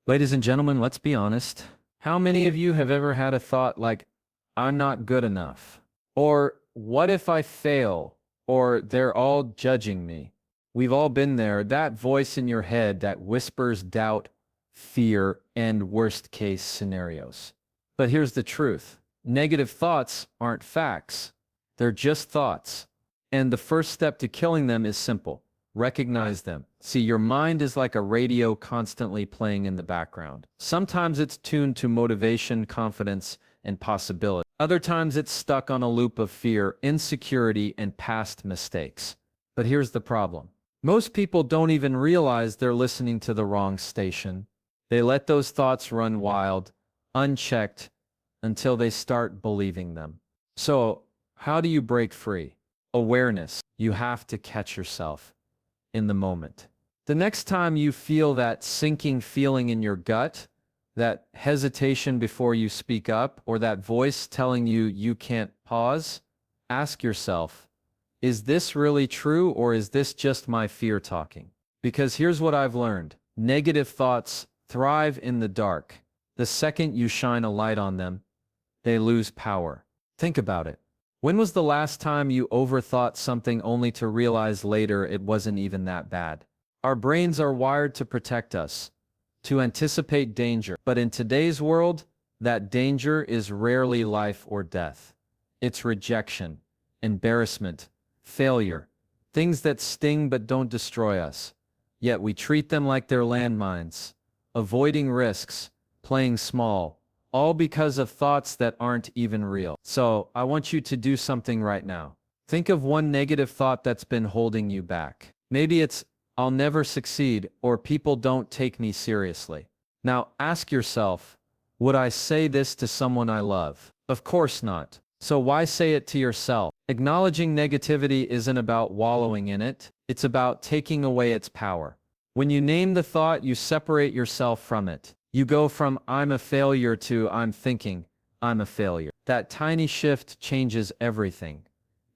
Ladies and gentlemen, let's be honest. How many of you have ever had a thought like, I'm not good enough? Or, what if I fail? Or, they're all judging me. We've all been there, that voice in your head that whispers doubt, fear, and worst case scenarios. But here's the truth. Negative thoughts aren't facts. They're just thoughts. And the first step to killing them is simple. Recognize them. See, your mind is like a radio constantly playing in the background. Sometimes it's tuned to motivation, confidence, and possibility. Other times it's stuck on a loop of fear, insecurity, and past mistakes. But here's the problem. Most people don't even realize they're listening to the wrong station. They let those thoughts run wild, unchecked, until they start believing them. So, how do you break free? Awareness. You have to catch yourself in the moment. The next time you feel that sinking feeling in your gut, that hesitation before you speak up, or that voice telling you you can't pause, ask yourself, is this really true or is this just my fear talking? Because here's what I've learned. Negative thoughts thrive in the dark. The second you shine a light on them, they lose power. Think about it. When was the last time you overthought something only to realize later it wasn't even that bad? Our brains are wired to protect us, to anticipate danger. But in today's world, that danger is rarely life or death. It's rejection, embarrassment, failure, things that sting but don't destroy us. Yet we treat them like they're landmines, avoiding risks, playing small, all because of thoughts that aren't even real. So, I want you to do something right now. Think of one negative thought that's been holding you back. Maybe it's, I'll never succeed, or people don't take me seriously. Now, ask yourself, would I say this to someone I love? Of course not. So why say it to yourself? Acknowledging negativity isn't about wallowing in it, it's about taking away its power. When you name the thought, you separate yourself from it. You go from I'm a failure to I'm thinking I'm a failure. That tiny shift changes everything.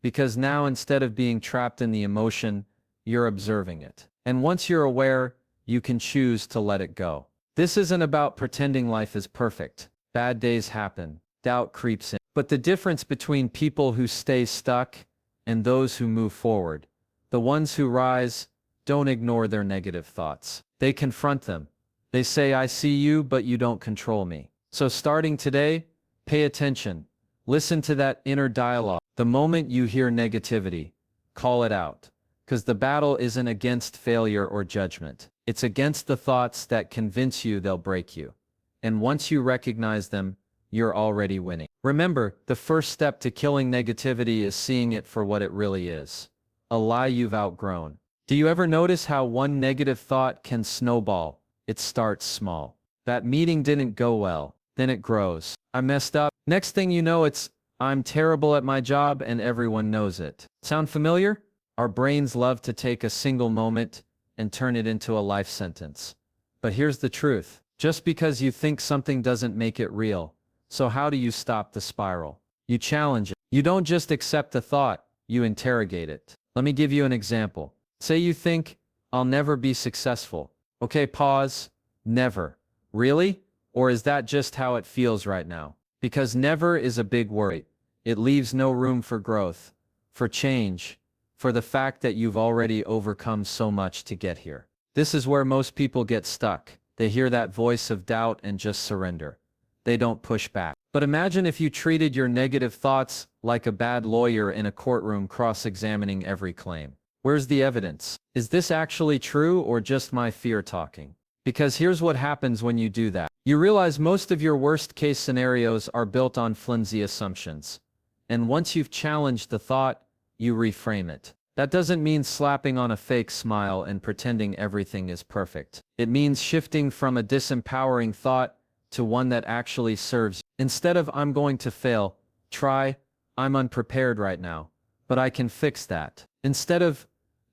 Because now instead of being trapped in the emotion, you're observing it. And once you're aware, you can choose to let it go. This isn't about pretending life is perfect. Bad days happen. Doubt creeps in. But the difference between people who stay stuck and those who move forward, the ones who rise, don't ignore their negative thoughts. They confront them. They say, I see you, but you don't control me. So starting today, pay attention. Listen to that inner dialogue. The moment you hear negativity, call it out. Because the battle isn't against failure or judgment. It's against the thoughts that convince you they'll break you. And once you recognize them, you're already winning. Remember, the first step to killing negativity is seeing it for what it really is. A lie you've outgrown. Do you ever notice how one negative thought can snowball? It starts small. That meeting didn't go well. Then it grows. I messed up. Next thing you know, it's, I'm terrible at my job and everyone knows it. Sound familiar? Our brains love to take a single moment and turn it into a life sentence. But here's the truth. Just because you think something doesn't make it real. So how do you stop the spiral? You challenge it. You don't just accept the thought, you interrogate it. Let me give you an example. Say you think, I'll never be successful. Okay, pause. Never. Really? Or is that just how it feels right now? Because never is a big word. It leaves no room for growth, for change, for the fact that you've already overcome so much to get here. This is where most people get stuck. They hear that voice of doubt and just surrender. They don't push back. But imagine if you treated your negative thoughts like a bad lawyer in a courtroom cross-examining every claim. Where's the evidence? Is this actually true or just my fear talking? Because here's what happens when you do that. You realize most of your worst-case scenarios are built on flimsy assumptions. And once you've challenged the thought, you reframe it. That doesn't mean slapping on a fake smile and pretending everything is perfect. It means shifting from a disempowering thought to one that actually serves you. Instead of I'm going to fail, try I'm unprepared right now, but I can fix that. Instead of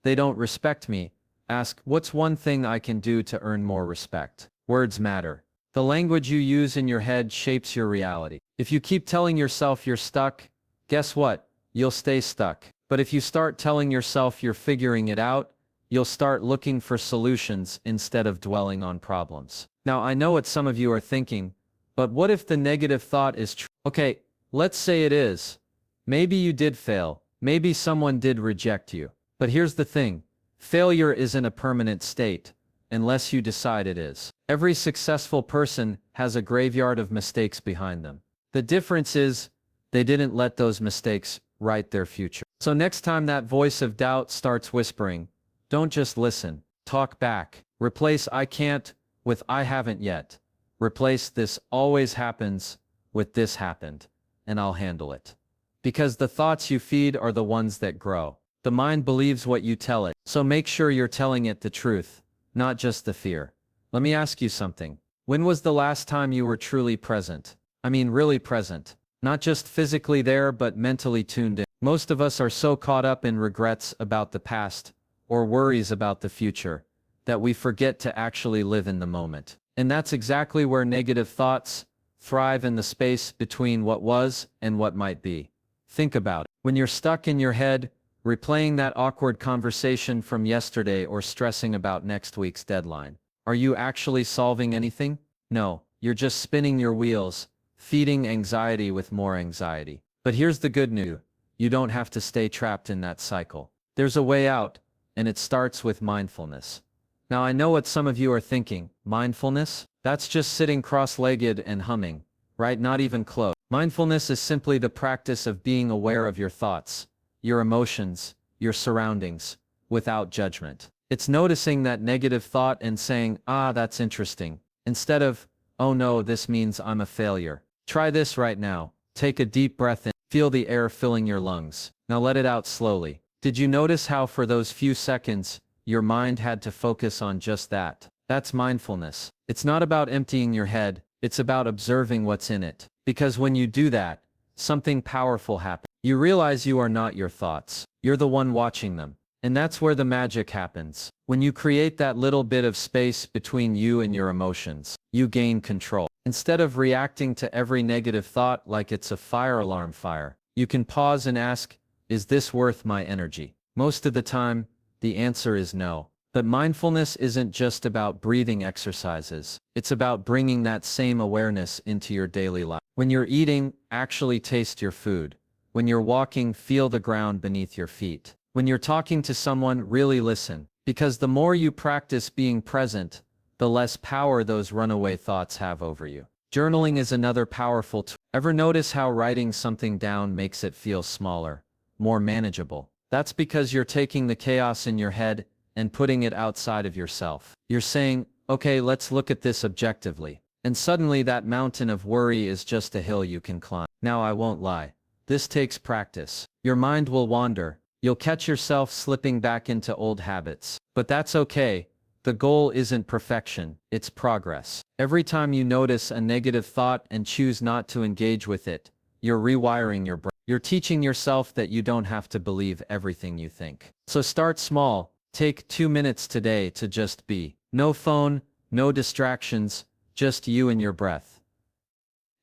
they don't respect me, ask what's one thing I can do to earn more respect. Words matter. The language you use in your head shapes your reality. If you keep telling yourself you're stuck, guess what? You'll stay stuck. But if you start telling yourself you're figuring it out, you'll start looking for solutions instead of dwelling on problems. Now, I know what some of you are thinking, but what if the negative thought is true? Okay, let's say it is. Maybe you did fail. Maybe someone did reject you. But here's the thing. Failure isn't a permanent state, unless you decide it is. Every successful person has a graveyard of mistakes behind them. The difference is, they didn't let those mistakes write their future. So next time that voice of doubt starts whispering, don't just listen. Talk back. Replace "I can't" with "I haven't yet." Replace "this always happens" with "this happened, and I'll handle it." Because the thoughts you feed are the ones that grow. The mind believes what you tell it, so make sure you're telling it the truth, not just the fear. Let me ask you something. When was the last time you were truly present? I mean really present. Not just physically there but mentally tuned in. Most of us are so caught up in regrets about the past, or worries about the future, that we forget to actually live in the moment. And that's exactly where negative thoughts thrive, in the space between what was and what might be. Think about it. When you're stuck in your head, replaying that awkward conversation from yesterday or stressing about next week's deadline, are you actually solving anything? No, you're just spinning your wheels, feeding anxiety with more anxiety. But here's the good news. You don't have to stay trapped in that cycle. There's a way out, and it starts with mindfulness. Now I know what some of you are thinking. Mindfulness? That's just sitting cross-legged and humming, right? Not even close. Mindfulness is simply the practice of being aware of your thoughts, your emotions, your surroundings, without judgment. It's noticing that negative thought and saying, "Ah, that's interesting," instead of, "Oh no, this means I'm a failure." Try this right now. Take a deep breath in. Feel the air filling your lungs. Now let it out slowly. Did you notice how for those few seconds, your mind had to focus on just that? That's mindfulness. It's not about emptying your head, it's about observing what's in it. Because when you do that, something powerful happens. You realize you are not your thoughts. You're the one watching them. And that's where the magic happens. When you create that little bit of space between you and your emotions, you gain control. Instead of reacting to every negative thought like it's a fire alarm fire, you can pause and ask, is this worth my energy? Most of the time, the answer is no. But mindfulness isn't just about breathing exercises. It's about bringing that same awareness into your daily life. When you're eating, actually taste your food. When you're walking, feel the ground beneath your feet. When you're talking to someone, really listen. Because the more you practice being present, the less power those runaway thoughts have over you. Journaling is another powerful tool. Ever notice how writing something down makes it feel smaller, more manageable? That's because you're taking the chaos in your head and putting it outside of yourself. You're saying, okay, let's look at this objectively. And suddenly that mountain of worry is just a hill you can climb. Now I won't lie. This takes practice. Your mind will wander. You'll catch yourself slipping back into old habits. But that's okay. The goal isn't perfection, it's progress. Every time you notice a negative thought and choose not to engage with it, you're rewiring your brain. You're teaching yourself that you don't have to believe everything you think. So start small. Take 2 minutes today to just be. No phone, no distractions, just you and your breath.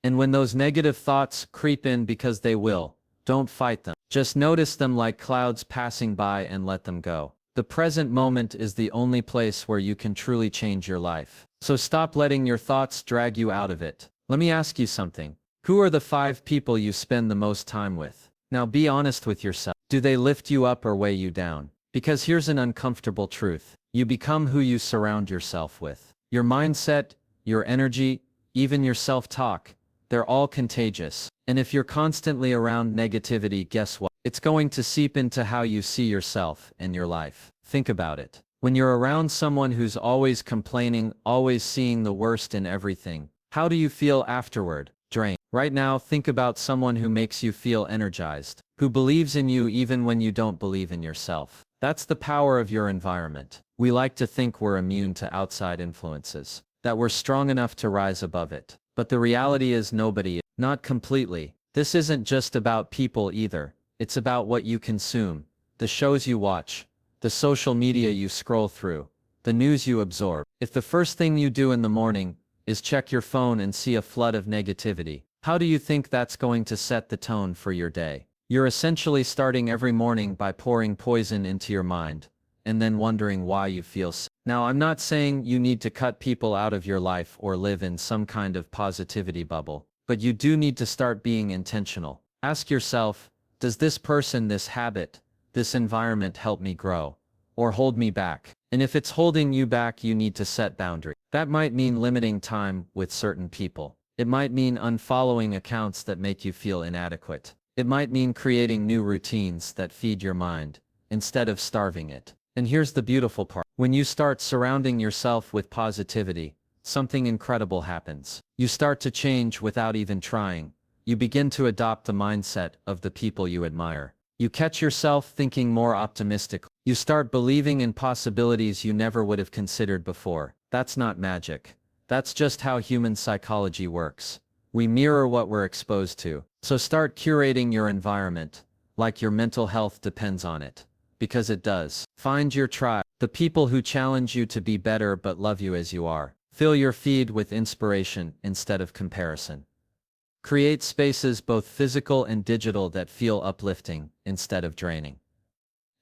And when those negative thoughts creep in, because they will, don't fight them. Just notice them like clouds passing by and let them go. The present moment is the only place where you can truly change your life. So stop letting your thoughts drag you out of it. Let me ask you something. Who are the 5 people you spend the most time with? Now be honest with yourself. Do they lift you up or weigh you down? Because here's an uncomfortable truth. You become who you surround yourself with. Your mindset, your energy, even your self-talk, they're all contagious. And if you're constantly around negativity, guess what? It's going to seep into how you see yourself and your life. Think about it. When you're around someone who's always complaining, always seeing the worst in everything, how do you feel afterward? Drained. Right now, think about someone who makes you feel energized, who believes in you even when you don't believe in yourself. That's the power of your environment. We like to think we're immune to outside influences, that we're strong enough to rise above it. But the reality is nobody is. Not completely. This isn't just about people either. It's about what you consume, the shows you watch, the social media you scroll through, the news you absorb. If the first thing you do in the morning is check your phone and see a flood of negativity, how do you think that's going to set the tone for your day? You're essentially starting every morning by pouring poison into your mind, and then wondering why you feel sad. Now, I'm not saying you need to cut people out of your life or live in some kind of positivity bubble, but you do need to start being intentional. Ask yourself, does this person, this habit, this environment help me grow or hold me back? And if it's holding you back, you need to set boundaries. That might mean limiting time with certain people. It might mean unfollowing accounts that make you feel inadequate. It might mean creating new routines that feed your mind instead of starving it. And here's the beautiful part. When you start surrounding yourself with positivity, something incredible happens. You start to change without even trying. You begin to adopt the mindset of the people you admire. You catch yourself thinking more optimistically. You start believing in possibilities you never would have considered before. That's not magic. That's just how human psychology works. We mirror what we're exposed to. So start curating your environment, like your mental health depends on it. Because it does. Find your tribe, the people who challenge you to be better but love you as you are. Fill your feed with inspiration instead of comparison. Create spaces both physical and digital that feel uplifting instead of draining.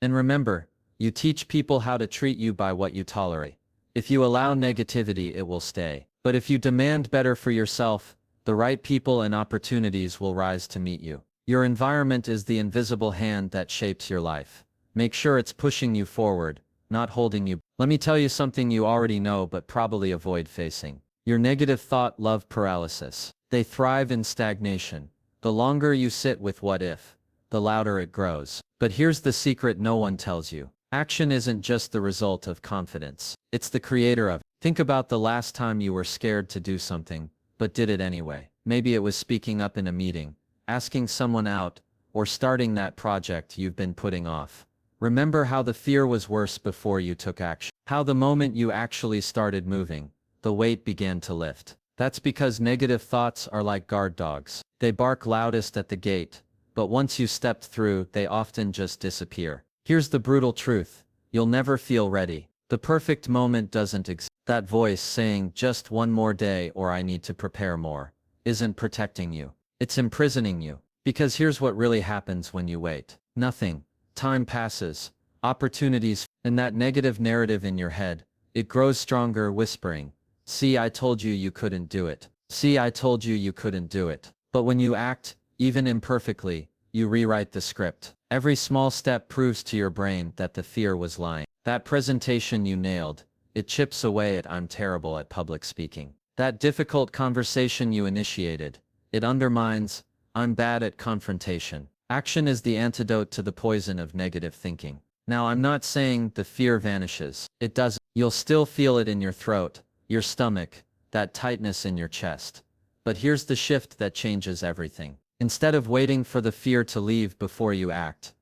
And remember, you teach people how to treat you by what you tolerate. If you allow negativity, it will stay. But if you demand better for yourself, the right people and opportunities will rise to meet you. Your environment is the invisible hand that shapes your life. Make sure it's pushing you forward, not holding you. Let me tell you something you already know but probably avoid facing. Your negative thought love paralysis. They thrive in stagnation. The longer you sit with what if, the louder it grows. But here's the secret no one tells you. Action isn't just the result of confidence. It's the creator of it. Think about the last time you were scared to do something, but did it anyway. Maybe it was speaking up in a meeting, asking someone out, or starting that project you've been putting off. Remember how the fear was worse before you took action. How the moment you actually started moving, the weight began to lift. That's because negative thoughts are like guard dogs. They bark loudest at the gate, but once you stepped through, they often just disappear. Here's the brutal truth. You'll never feel ready. The perfect moment doesn't exist. That voice saying just one more day or I need to prepare more isn't protecting you. It's imprisoning you. Because here's what really happens when you wait. Nothing. Time passes. Opportunities. And that negative narrative in your head, it grows stronger, whispering, "See, I told you you couldn't do it. See, I told you you couldn't do it." But when you act, even imperfectly, you rewrite the script. Every small step proves to your brain that the fear was lying. That presentation you nailed, it chips away at "I'm terrible at public speaking." That difficult conversation you initiated, it undermines "I'm bad at confrontation." Action is the antidote to the poison of negative thinking. Now, I'm not saying the fear vanishes. It doesn't. You'll still feel it in your throat, your stomach, that tightness in your chest. But here's the shift that changes everything. Instead of waiting for the fear to leave before you act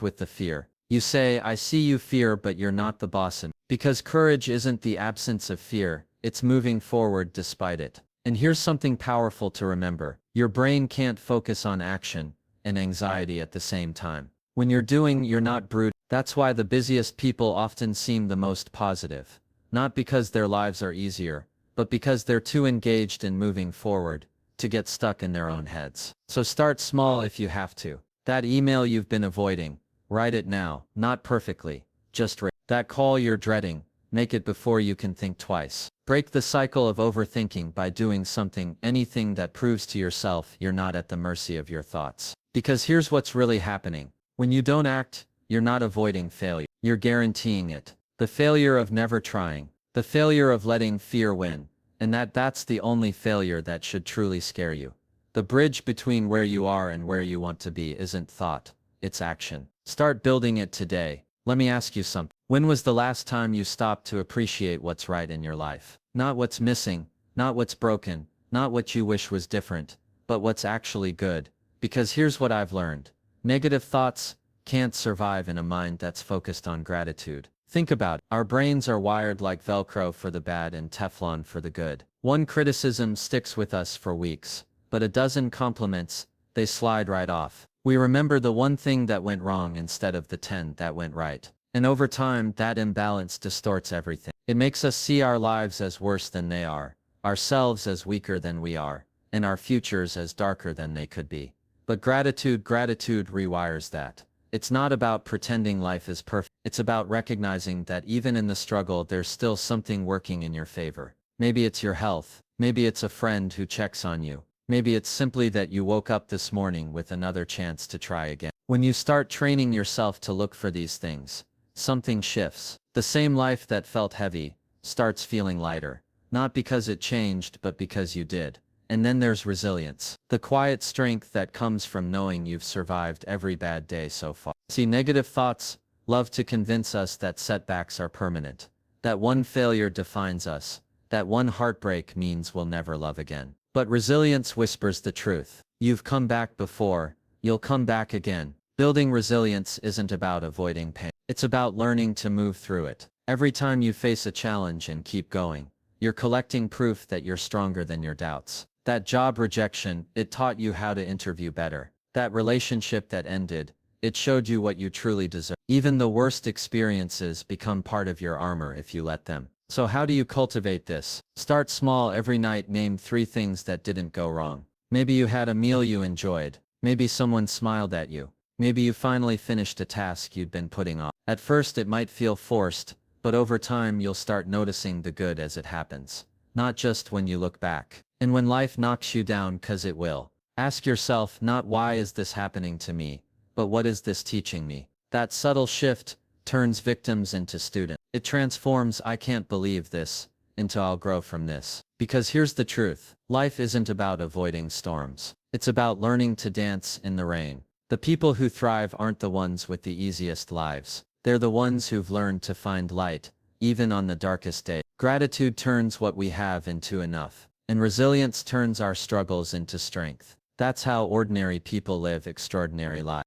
with the fear. You say, "I see you, fear, but you're not the boss." Because courage isn't the absence of fear, it's moving forward despite it. And here's something powerful to remember. Your brain can't focus on action and anxiety at the same time. When you're doing, you're not brooding. That's why the busiest people often seem the most positive. Not because their lives are easier, but because they're too engaged in moving forward to get stuck in their own heads. So start small if you have to. That email you've been avoiding, write it now, not perfectly, just write. That call you're dreading, make it before you can think twice. Break the cycle of overthinking by doing something, anything that proves to yourself you're not at the mercy of your thoughts. Because here's what's really happening. When you don't act, you're not avoiding failure. You're guaranteeing it. The failure of never trying. The failure of letting fear win. And that's the only failure that should truly scare you. The bridge between where you are and where you want to be isn't thought, it's action. Start building it today. Let me ask you something. When was the last time you stopped to appreciate what's right in your life? Not what's missing, not what's broken, not what you wish was different, but what's actually good. Because here's what I've learned. Negative thoughts can't survive in a mind that's focused on gratitude. Think about it. Our brains are wired like Velcro for the bad and Teflon for the good. One criticism sticks with us for weeks, but a dozen compliments, they slide right off. We remember the one thing that went wrong instead of the 10 that went right. And over time, that imbalance distorts everything. It makes us see our lives as worse than they are, ourselves as weaker than we are, and our futures as darker than they could be. But gratitude rewires that. It's not about pretending life is perfect. It's about recognizing that even in the struggle there's still something working in your favor. Maybe it's your health, maybe it's a friend who checks on you, maybe it's simply that you woke up this morning with another chance to try again. When you start training yourself to look for these things, something shifts. The same life that felt heavy starts feeling lighter, not because it changed but because you did. And then there's resilience, the quiet strength that comes from knowing you've survived every bad day so far. See, negative thoughts love to convince us that setbacks are permanent, that one failure defines us, that one heartbreak means we'll never love again. But resilience whispers the truth. You've come back before, you'll come back again. Building resilience isn't about avoiding pain. It's about learning to move through it. Every time you face a challenge and keep going, you're collecting proof that you're stronger than your doubts. That job rejection, it taught you how to interview better. That relationship that ended, it showed you what you truly deserve. Even the worst experiences become part of your armor if you let them. So how do you cultivate this? Start small. Every night name 3 things that didn't go wrong. Maybe you had a meal you enjoyed. Maybe someone smiled at you. Maybe you finally finished a task you'd been putting off. At first it might feel forced, but over time you'll start noticing the good as it happens. Not just when you look back. And when life knocks you down, 'cause it will, ask yourself not why is this happening to me, but what is this teaching me? That subtle shift turns victims into students. It transforms "I can't believe this" into "I'll grow from this." Because here's the truth, life isn't about avoiding storms. It's about learning to dance in the rain. The people who thrive aren't the ones with the easiest lives. They're the ones who've learned to find light, even on the darkest day. Gratitude turns what we have into enough. And resilience turns our struggles into strength. That's how ordinary people live extraordinary lives.